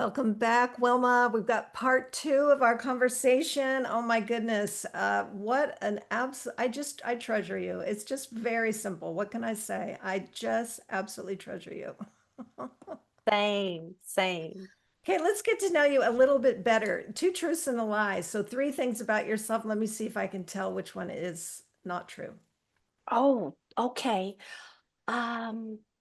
Welcome back, Wilma. We've got part two of our conversation. Oh my goodness. What an I treasure you. It's just very simple. What can I say? I just absolutely treasure you. Same, same. Okay, let's get to know you a little bit better. Two truths and a lie. So, three things about yourself. Let me see if I can tell which one is not true. Oh, okay.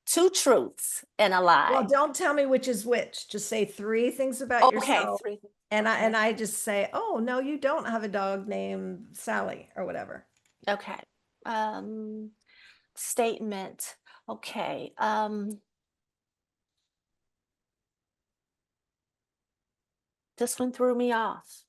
Two truths and a Well, lie. don't tell me which is which. Just say three things about Okay, yourself. three. And I just say, "Oh, no, you don't have a dog named Sally," or whatever. Okay. Um, Statement. Okay. This one threw me off.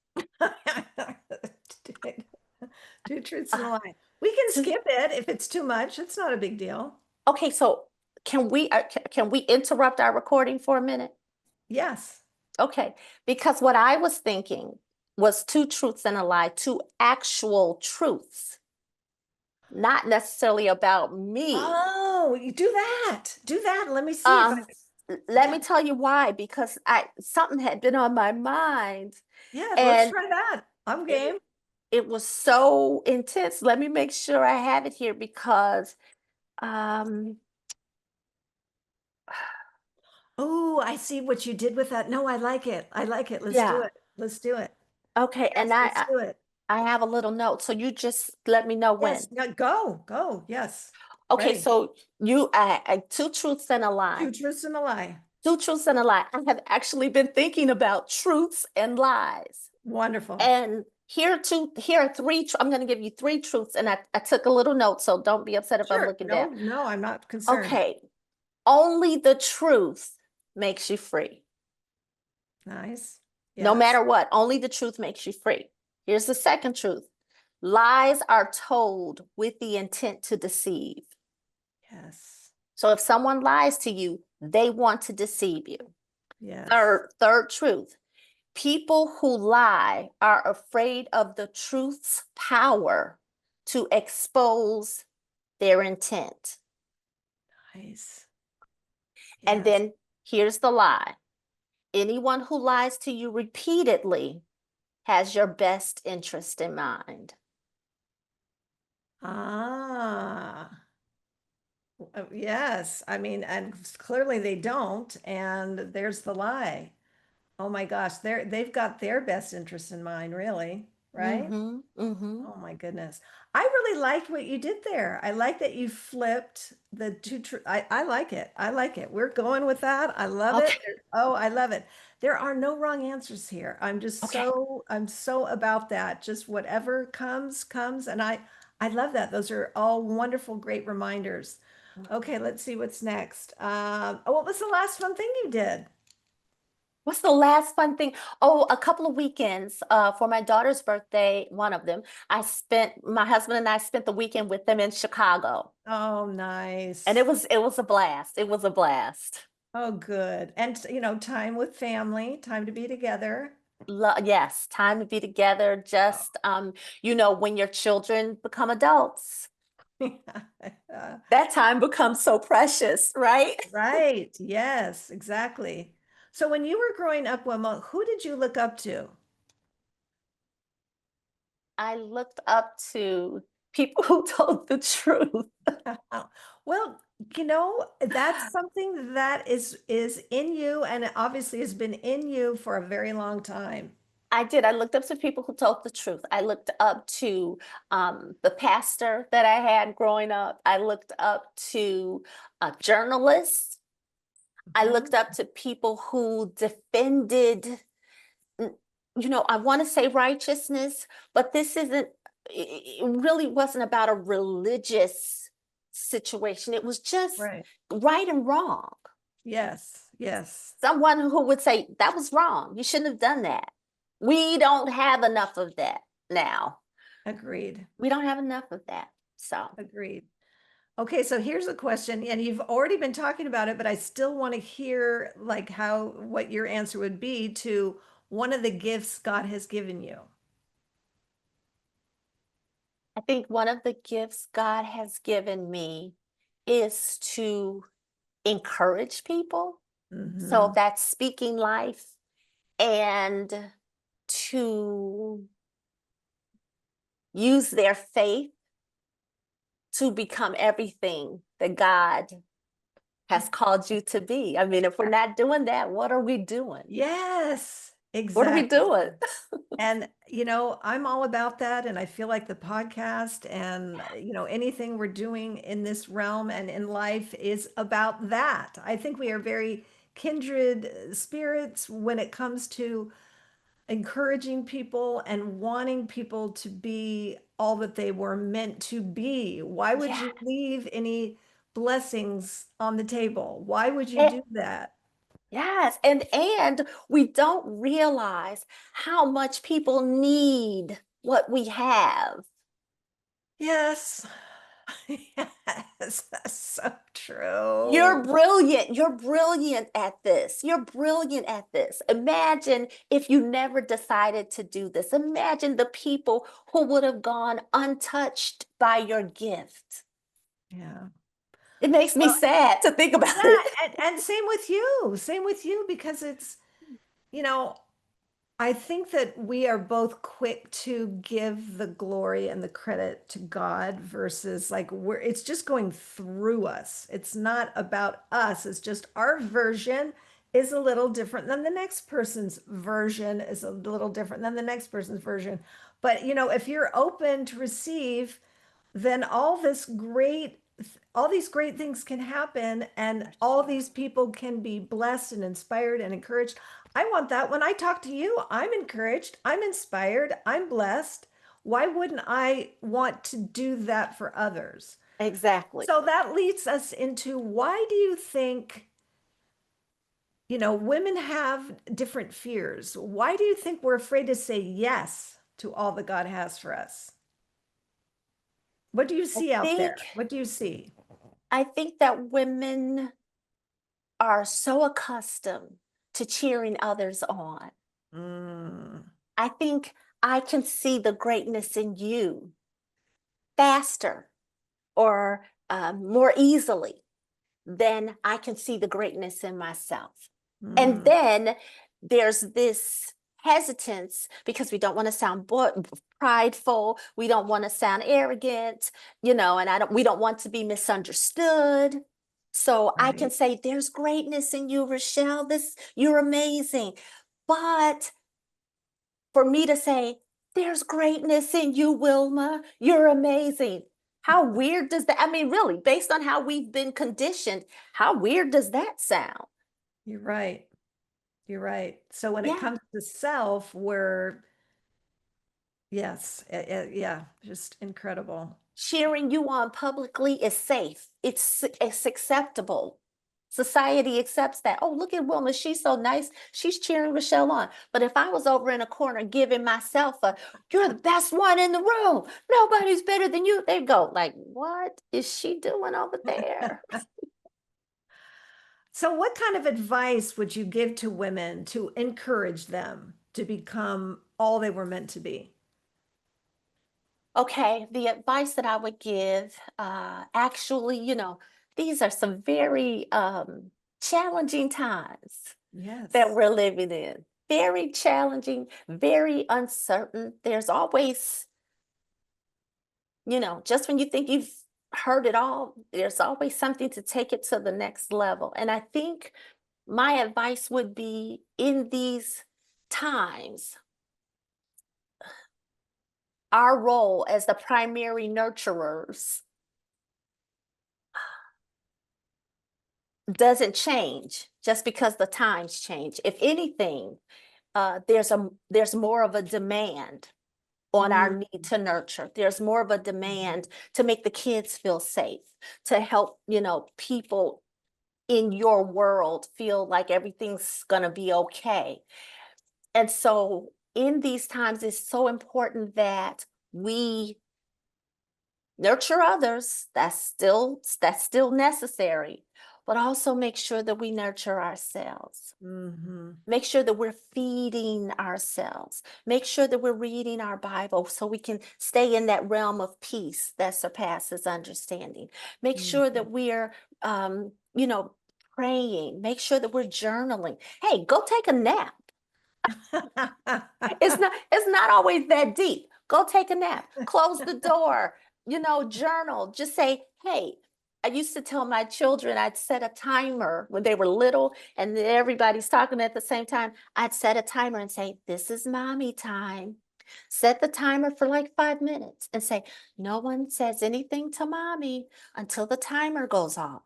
Two truths and a Uh, lie. We can two, skip it if it's too much. It's not a big deal. okay, so can we interrupt our recording for a minute? Yes. Okay, because what I was thinking was two truths and a lie, two actual truths, not necessarily about me. Oh, you do that. Do that. Let me see if I. Um, Let me tell you why, because I something had been on my mind Yeah, let's and try that. I'm it game. it was so intense. Let me make sure I have it here because um Oh, I see what you did with that. No, I like it. I like it. Let's do yeah, it. Let's do it. okay, and Yes, let's do it. I have a little note, so you just let me know Yes. when. Yeah, go. Go. Yes. Okay, Ready. so two truths and a lie. Two truths and a lie. Two truths and a lie. I have actually been thinking about truths and lies. Wonderful. And here are three, I'm going to give you three truths. And I took a little note, so don't be upset if I'm Sure. looking No, down. no, I'm not concerned. Okay. Only the truth makes you free. Nice. No Yes. matter what, only the truth makes you free. Here's the second truth. Lies are told with the intent to deceive. Yes. So if someone lies to you, they want to deceive you. Yes. Third truth. People who lie are afraid of the truth's power to expose their intent. Nice. And Yes. then here's the lie. Anyone who lies to you repeatedly has your best interest in mind. Ah, yes. I mean, and clearly they don't. And there's the lie. Oh my gosh, they've got their best interest in mind, really, right? Mm-hmm. Mm-hmm. Oh my goodness. I really liked what you did there. I like that you flipped the two tr I like it. I like it. We're going with that. I love it. Okay. Oh, I love it. There are no wrong answers here. Okay. I'm so about that. Just whatever comes, comes. And I love that. Those are all wonderful, great reminders. Okay, let's see what's next. Oh, what was the last fun thing you did? What's the last fun thing? Oh, a couple of weekends for my daughter's birthday, one of them, my husband and I spent the weekend with them in Chicago. Oh, And nice. it was a blast. It was a blast. Oh, good. And time with family, time to be together. Yes, time to be together. Just when your children become adults, Yeah. that time becomes so precious, right? Right. Yes, exactly. So when you were growing up, Wilma, who did you look up to? I looked up to people who told the truth. Well, that's something that is in you and it obviously has been in you for a very long time. I did. I looked up to people who told the truth. I looked up to the pastor that I had growing up. I looked up to journalists. I Mhm. looked up to people who defended, I want to say righteousness, but this isn't, it really wasn't about a religious situation. It was just Right. right and wrong. Yes. Yes. Someone who would say, that was wrong. You shouldn't have done that. We don't have enough of that now. Agreed. We don't have enough of that. So Agreed. Okay, so here's a question, and you've already been talking about it, but I still want to hear like how what your answer would be to one of the gifts God has given you. I think one of the gifts God has given me is to encourage people. So Hmm. that's speaking life. and to use their faith to become everything that God has called you to be. I mean, if we're not doing that, what are we doing? Yes, What are we exactly. doing? And, I'm all about that. And I feel like the podcast and, anything we're doing in this realm and in life is about that. I think we are very kindred spirits when it comes to encouraging people and wanting people to be all that they were meant to be. Why would Yeah. you leave any blessings on the table? Why would you do that? Yes, and we don't realize how much people need what we have. Yes. Yes, that's so You're true. brilliant. You're brilliant at this. You're brilliant at this. Imagine if you never decided to do this. Imagine the people who would have gone untouched by your gift. Yeah. It makes me Well, sad to think about yeah, it. and same with you. Same with you because it's, you know, I think that we are both quick to give the glory and the credit to God versus like it's just going through us. It's not about us. It's just our version is a little different than the next person's version is a little different than the next person's version. But if you're open to receive, then all these great things can happen and For all sure. these people can be blessed and inspired and encouraged. I want that when I talk to you. I'm encouraged, I'm inspired, I'm blessed. Why wouldn't I want to do that for others? Exactly. So that leads us into, why do you think women have different fears? Why do you think we're afraid to say yes to all that God has for us? What do you I see out think there? What do you see? I think that women are so accustomed to cheering others on. Mm, I think I can see the greatness in you faster or more easily than I can see the greatness in myself. And mm, then there's this hesitance because we don't want to sound prideful, we don't want to sound arrogant, and we don't want to be misunderstood. So I can right. say there's greatness in you, Rochelle. You're amazing. But for me to say, there's greatness in you, Wilma. You're amazing. How weird does that? I mean, really, based on how we've been conditioned, how weird does that sound? You're right. You're right. So when it Yeah. comes to self, we're, yes, yeah, just incredible. Cheering you on publicly is safe. It's acceptable. Society accepts that. Oh, look at Wilma. She's so nice. She's cheering Rochelle on. But if I was over in a corner giving myself you're the best one in the room. Nobody's better than you. They go like, what is she doing over there? So what kind of advice would you give to women to encourage them to become all they were meant to be? Okay, the advice that I would give, actually, these are some very challenging times that Yes. we're living in. Very challenging, very uncertain. There's always, just when you think you've heard it all, there's always something to take it to the next level. And I think my advice would be in these times, our role as the primary nurturers doesn't change just because the times change. If anything, there's more of a demand on our Mm, need to nurture. There's more of a demand to make the kids feel safe, to help, people in your world feel like everything's going to be okay. And so in these times, it's so important that we nurture others. That's still necessary, but also make sure that we nurture ourselves. hmm. Make sure that we're feeding ourselves. Make sure that we're reading our Bible so we can stay in that realm of peace that surpasses understanding. Make sure Hmm. that we're, praying. Make sure that we're journaling. Hey, go take a nap. It's not always that deep. Go take a nap, close the door, journal. Just say, hey, I used to tell my children I'd set a timer when they were little and then everybody's talking at the same time. I'd set a timer and say, this is mommy time. Set the timer for like 5 minutes and say, no one says anything to mommy until the timer goes off.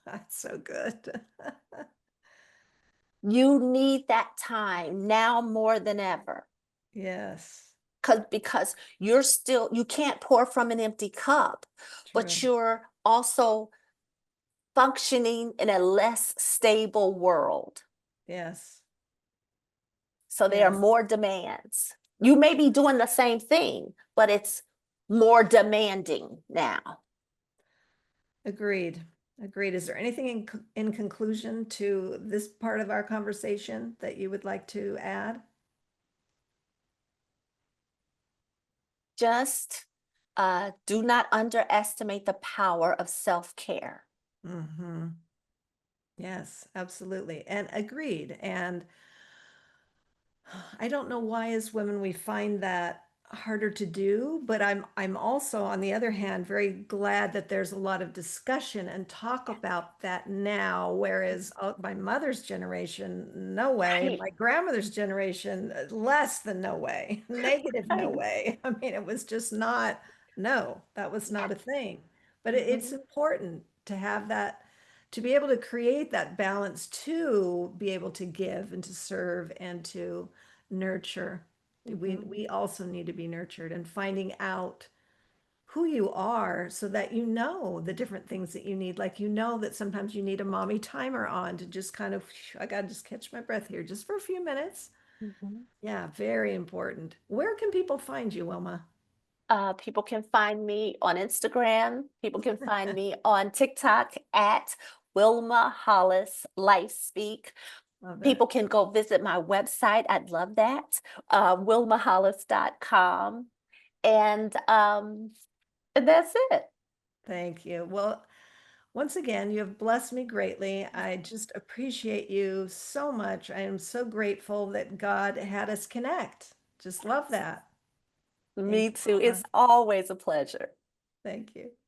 That's so good. You need that time now more than ever. Yes, Because you can't pour from an empty cup, but true. you're also functioning in a less stable world. Yes, So there are yes. more demands. You may be doing the same thing, but it's more demanding now. Agreed. Agreed. Is there anything in conclusion to this part of our conversation that you would like to add? Just do not underestimate the power of self-care. Hmm. Yes, absolutely. And agreed. And I don't know why as women we find that harder to do, but I'm also on the other hand very glad that there's a lot of discussion and talk about that now, whereas my mother's generation, no way, Right. my grandmother's generation, less than no way, negative no Right. way. I mean, it was just not, no, that was not a thing. But it's Mhm. important to have that, to be able to create that balance, to be able to give and to serve and to nurture. Mhm. We also need to be nurtured and finding out who you are so that you know the different things that you need. Like, you know that sometimes you need a mommy timer on to just kind of, I gotta just catch my breath here just for a few minutes. Mhm. Yeah, very important. Where can people find you, Wilma? People can find me on Instagram. People can find me on TikTok at Wilma Hollis Life Speak. Love it. People can go visit my website. I'd love that. WilmaHollis.com. And that's it. Thank you. Well, once again, you have blessed me greatly. I just appreciate you so much. I am so grateful that God had us connect. Just love that. Thank Me you, too. It's Wilma. always a pleasure. Thank you.